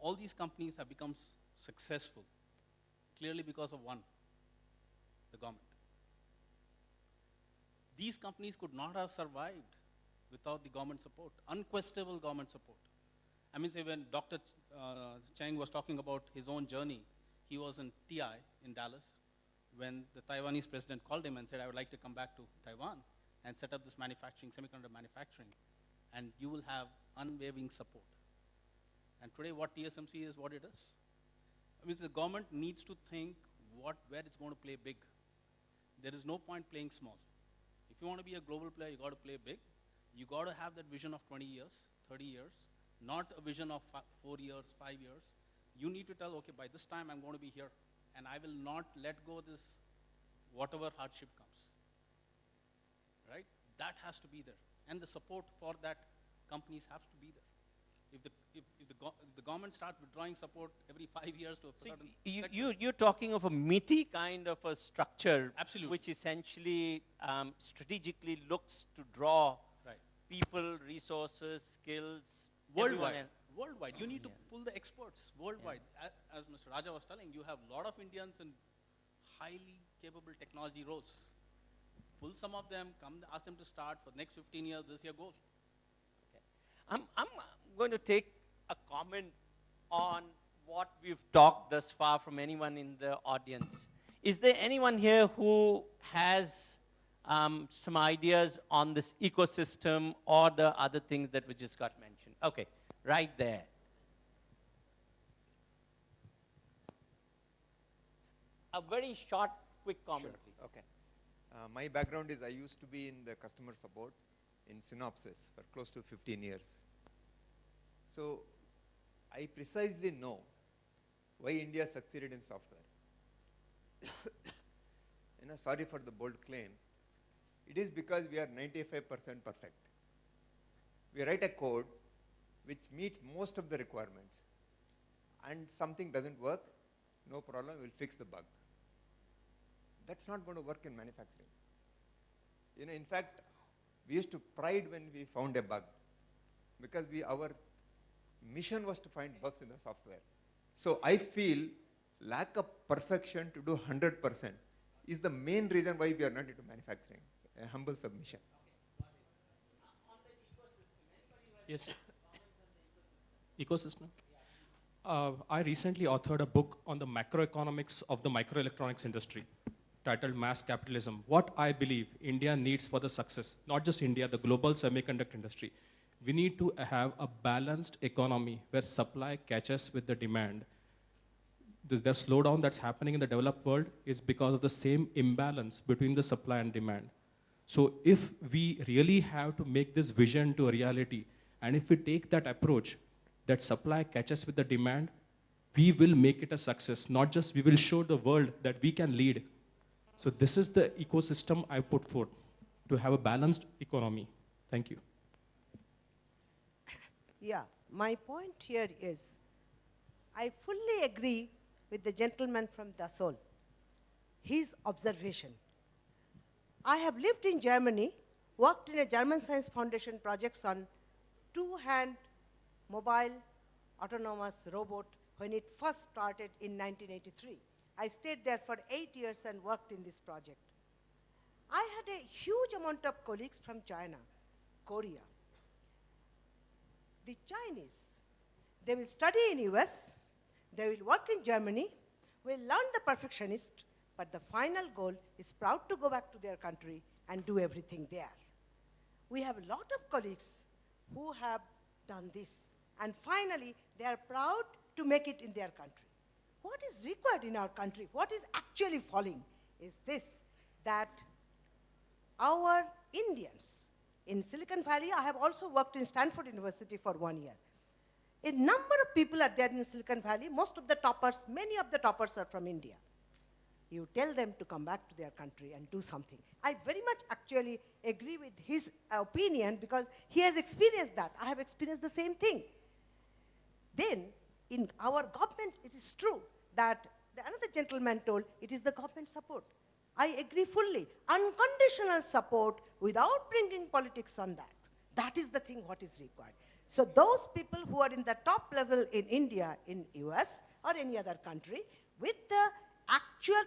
all these companies have become successful clearly because of one, the government. These companies could not have survived without the government support, unquestionable government support. I mean, say when Dr. Cheng was talking about his own journey, he was in TI in Dallas when the Taiwanese president called him and said, I would like to come back to Taiwan and set up this manufacturing, semiconductor manufacturing, and you will have unwavering support. And today what TSMC is, what it is. I mean, the government needs to think where it's going to play big. There is no point playing small. If you want to be a global player, you got to play big. You got to have that vision of 20 years, 30 years, not a vision of 4 years, 5 years. You need to tell, okay, by this time I'm going to be here, and I will not let go this, whatever hardship comes. Right? That has to be there. And the support for that companies has to be there. If the government starts withdrawing support every 5 years to a certain sector, you're talking of a meaty kind of a structure, absolutely, which essentially strategically looks to draw people, resources, skills, worldwide. Worldwide. You need to pull the experts worldwide. As Mr. Raja was telling, you have a lot of Indians in highly capable technology roles. Pull some of them, come ask them to start for the next 15 years, this year goal. I'm going to take a comment on what we've talked thus far from anyone in the audience. Is there anyone here who has some ideas on this ecosystem or the other things that we just got mentioned? Okay, right there. A very short, quick comment, please. Okay. My background is I used to be in the customer support in Synopsys for close to 15 years. So I precisely know why India succeeded in software. Sorry for the bold claim. It is because we are 95% perfect. We write a code which meets most of the requirements, and something doesn't work, no problem, we'll fix the bug. That's not going to work in manufacturing. In fact, we used to pride when we found a bug, because our mission was to find bugs in the software. So I feel lack of perfection to do 100% is the main reason why we are not into manufacturing. A humble submission. Yes. Ecosystem. I recently authored a book on the macroeconomics of the microelectronics industry titled Mass Capitalism. What I believe India needs for the success, not just India, the global semiconductor industry. We need to have a balanced economy where supply catches with the demand. The slowdown that's happening in the developed world is because of the same imbalance between the supply and demand. So if we really have to make this vision to a reality, and if we take that approach, that supply catches with the demand, we will make it a success. Not just we will show the world that we can lead. So this is the ecosystem I put forth, to have a balanced economy. Thank you. Yeah, my point here is, I fully agree with the gentleman from Dassault, his observation. I have lived in Germany, worked in a German Science Foundation projects on two-hand mobile autonomous robot when it first started in 1983. I stayed there for 8 years and worked in this project. I had a huge amount of colleagues from China, Korea. The Chinese, they will study in US, they will work in Germany, will learn the perfectionist, but the final goal is proud to go back to their country and do everything there. We have a lot of colleagues who have done this, and finally, they are proud to make it in their country. What is required in our country, what is actually falling, is this, that our Indians in Silicon Valley, I have also worked in Stanford University for 1 year. A number of people are there in Silicon Valley. Most of the toppers, many of the toppers are from India. You tell them to come back to their country and do something. I very much actually agree with his opinion because he has experienced that. I have experienced the same thing. Then, in our government, it is true that another gentleman told it is the government support. I agree fully. Unconditional support without bringing politics on that. That is the thing what is required. So those people who are in the top level in India, in US, or any other country, with the actual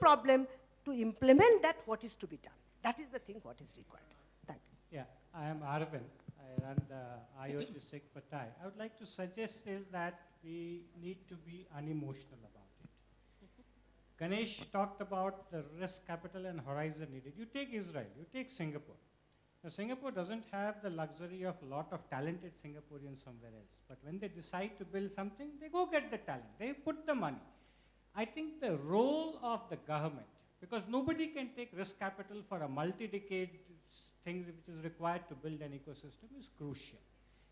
problem to implement that what is to be done. That is the thing what is required. Thank you. Yeah, I am Arvind. I run the IoT SIG for TAI. I would like to suggest is that we need to be unemotional about it. Ganesh talked about the risk capital and horizon needed. You take Israel, you take Singapore. Now, Singapore doesn't have the luxury of a lot of talented Singaporeans somewhere else. But when they decide to build something, they go get the talent. They put the money. I think the role of the government, because nobody can take risk capital for a multi-decade thing which is required to build an ecosystem, is crucial.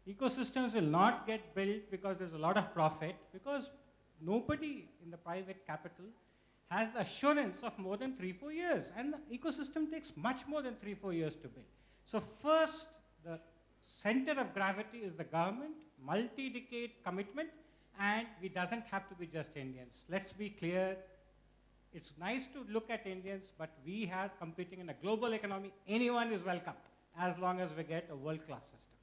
Ecosystems will not get built because there's a lot of profit, because nobody in the private capital has the assurance of more than 3-4 years. And the ecosystem takes much more than 3-4 years to build. So first, the center of gravity is the government, multi-decade commitment, and it doesn't have to be just Indians. Let's be clear, it's nice to look at Indians, but we are competing in a global economy. Anyone is welcome, as long as we get a world-class system.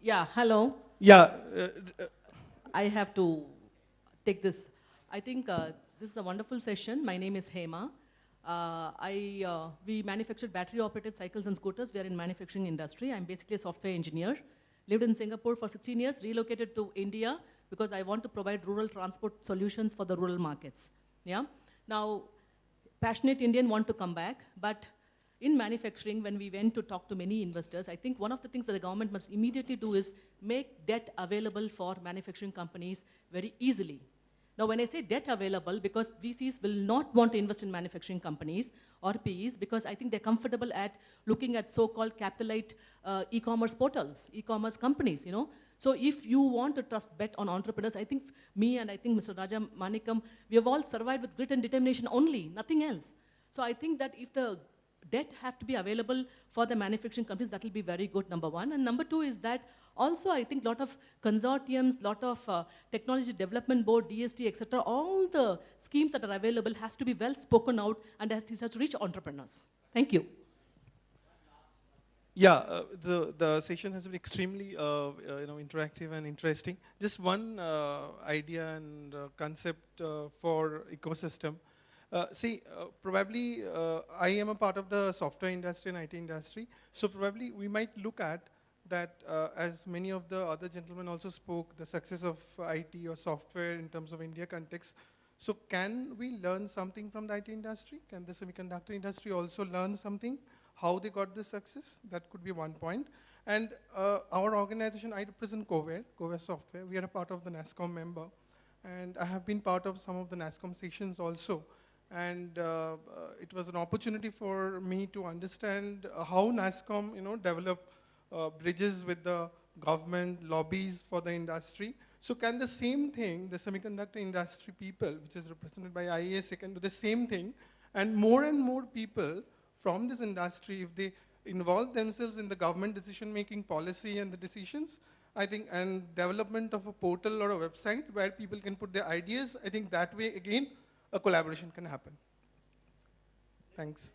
Yeah, hello. Yeah, I have to take this. I think this is a wonderful session. My name is Hema. We manufacture battery-operated cycles and scooters. We are in manufacturing industry. I'm basically a software engineer. Lived in Singapore for 16 years, relocated to India because I want to provide rural transport solutions for the rural markets. Yeah. Now, passionate Indian want to come back, but in manufacturing, when we went to talk to many investors, I think one of the things that the government must immediately do is make debt available for manufacturing companies very easily. Now, when I say debt available, because VCs will not want to invest in manufacturing companies or PEs, because I think they're comfortable at looking at so-called capital-light e-commerce portals, e-commerce companies, you know. So if you want to trust bet on entrepreneurs, I think me and I think Mr. Raja Manikam, we have all survived with grit and determination only, nothing else. So I think that if the debt have to be available for the manufacturing companies, that will be very good, number one. And number two is that also I think a lot of consortiums, lot of technology development board, DST, etc., all the schemes that are available has to be well spoken out and has to reach entrepreneurs. Thank you. yeah. The session has been extremely interactive and interesting. Just one idea and concept for ecosystem. Probably I am a part of the software industry and IT industry. So probably we might look at that as many of the other gentlemen also spoke, the success of IT or software in terms of India context. So can we learn something from the IT industry? Can the semiconductor industry also learn something? How they got this success? That could be one point. And our organization, I represent Coware Software. We are a part of the NASSCOM member. And I have been part of some of the NASSCOM sessions also. And it was an opportunity for me to understand how NASSCOM, develop bridges with the government, lobbies for the industry. So can the same thing, the semiconductor industry people, which is represented by IASIC, can do the same thing, and more people from this industry, if they involve themselves in the government decision-making policy and the decisions, I think, and development of a portal or a website where people can put their ideas, I think that way, again, a collaboration can happen. Thanks.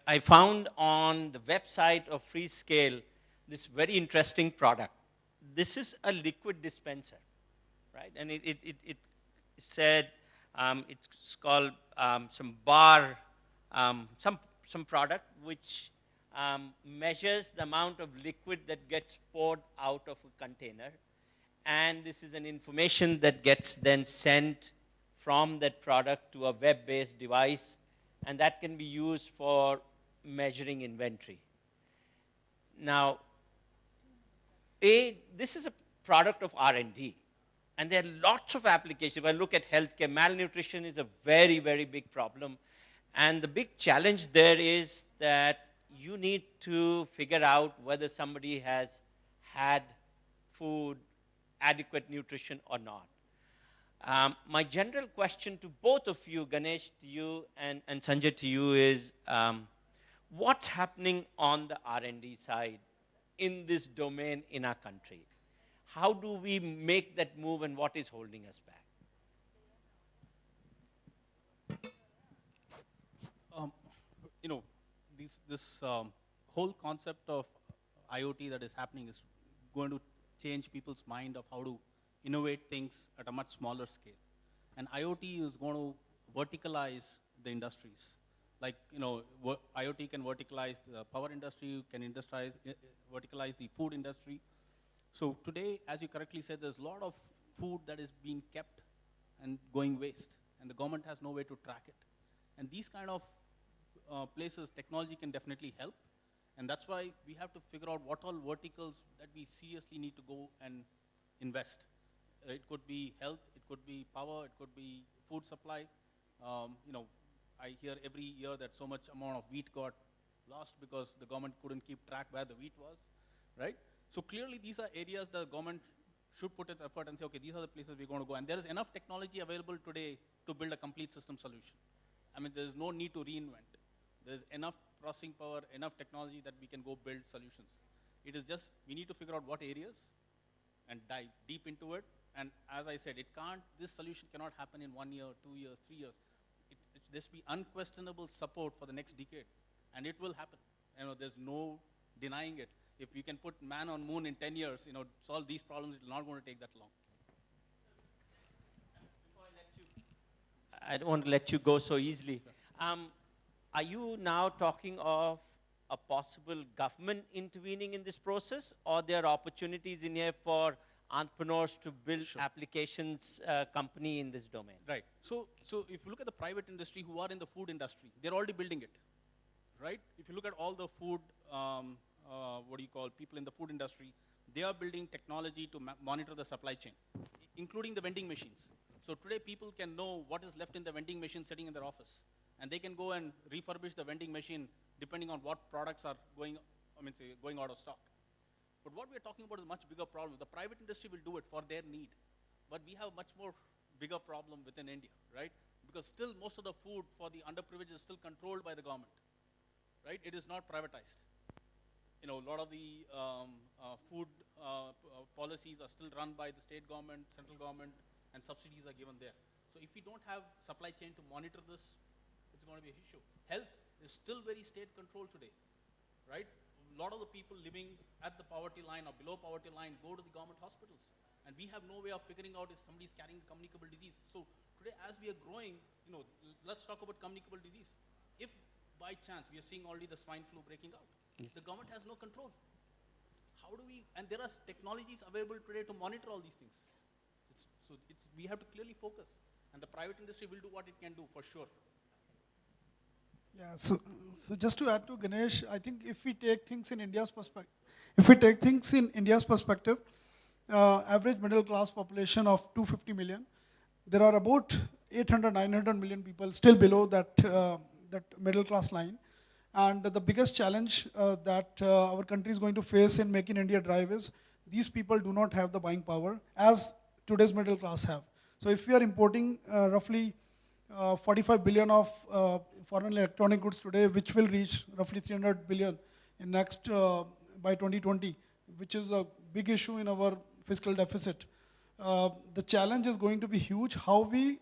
I found on the website of Freescale this very interesting product. This is a liquid dispenser, right? And it said it's called some bar, some product which measures the amount of liquid that gets poured out of a container. And this is an information that gets then sent from that product to a web-based device, and that can be used for measuring inventory. Now, this is a product of R&D, and there are lots of applications. If I look at healthcare, malnutrition is a very, very big problem, and the big challenge there is that you need to figure out whether somebody has had food, adequate nutrition or not. My general question to both of you, Ganesh to you and Sanjay to you is, what's happening on the R&D side in this domain in our country? How do we make that move and what is holding us back? You know, this whole concept of IoT that is happening is going to change people's mind of how to innovate things at a much smaller scale. And IoT is going to verticalize the industries. Like, you know, IoT can verticalize the power industry, can verticalize the food industry. So today, as you correctly said, there's a lot of food that is being kept and going waste, and the government has no way to track it. And these kind of places, technology can definitely help, and that's why we have to figure out what all verticals that we seriously need to go and invest. It could be health, it could be power, it could be food supply. You know, I hear every year that so much amount of wheat got lost because the government couldn't keep track where the wheat was, right? So clearly these are areas the government should put its effort and say, okay, these are the places we're going to go. And there is enough technology available today to build a complete system solution. I mean, there's no need to reinvent. There's enough processing power, enough technology that we can go build solutions. It is just, we need to figure out what areas and dive deep into it. And as I said, this solution cannot happen in 1 year, 2 years, 3 years. There should be unquestionable support for the next decade, and it will happen. You know, there's no denying it. If we can put man on moon in 10 years, you know, solve these problems, it's not going to take that long. I don't want to let you go so easily. Are you now talking of a possible government intervening in this process, or there are opportunities in here for entrepreneurs to build applications company in this domain? Right. So if you look at the private industry who are in the food industry, they're already building it, right? If you look at all the food, people in the food industry, they are building technology to monitor the supply chain, including the vending machines. So today people can know what is left in the vending machine sitting in their office, and they can go and refurbish the vending machine depending on what products are going out of stock. But what we are talking about is a much bigger problem. The private industry will do it for their need, but we have a much more bigger problem within India, right? Because still most of the food for the underprivileged is still controlled by the government, right? It is not privatized. You know, a lot of the food policies are still run by the state government, central government, and subsidies are given there. So if we don't have supply chain to monitor this, it's going to be an issue. Health is still very state controlled today, right? A lot of the people living at the poverty line or below poverty line go to the government hospitals. And we have no way of figuring out if somebody's carrying communicable disease. So today, as we are growing, you know, let's talk about communicable disease. If by chance we are seeing already the swine flu breaking out, Yes. the government has no control. How do we, and there are technologies available today to monitor all these things. We have to clearly focus. And the private industry will do what it can do for sure. Yeah, so just to add to Ganesh, I think if we take things in India's perspective, average middle class population of 250 million, there are about 800, 900 million people still below that middle class line. And the biggest challenge that our country is going to face in Make in India drive is these people do not have the buying power as today's middle class have. So if we are importing roughly 45 billion of foreign electronic goods today, which will reach roughly 300 billion in next by 2020, which is a big issue in our fiscal deficit. The challenge is going to be huge, how we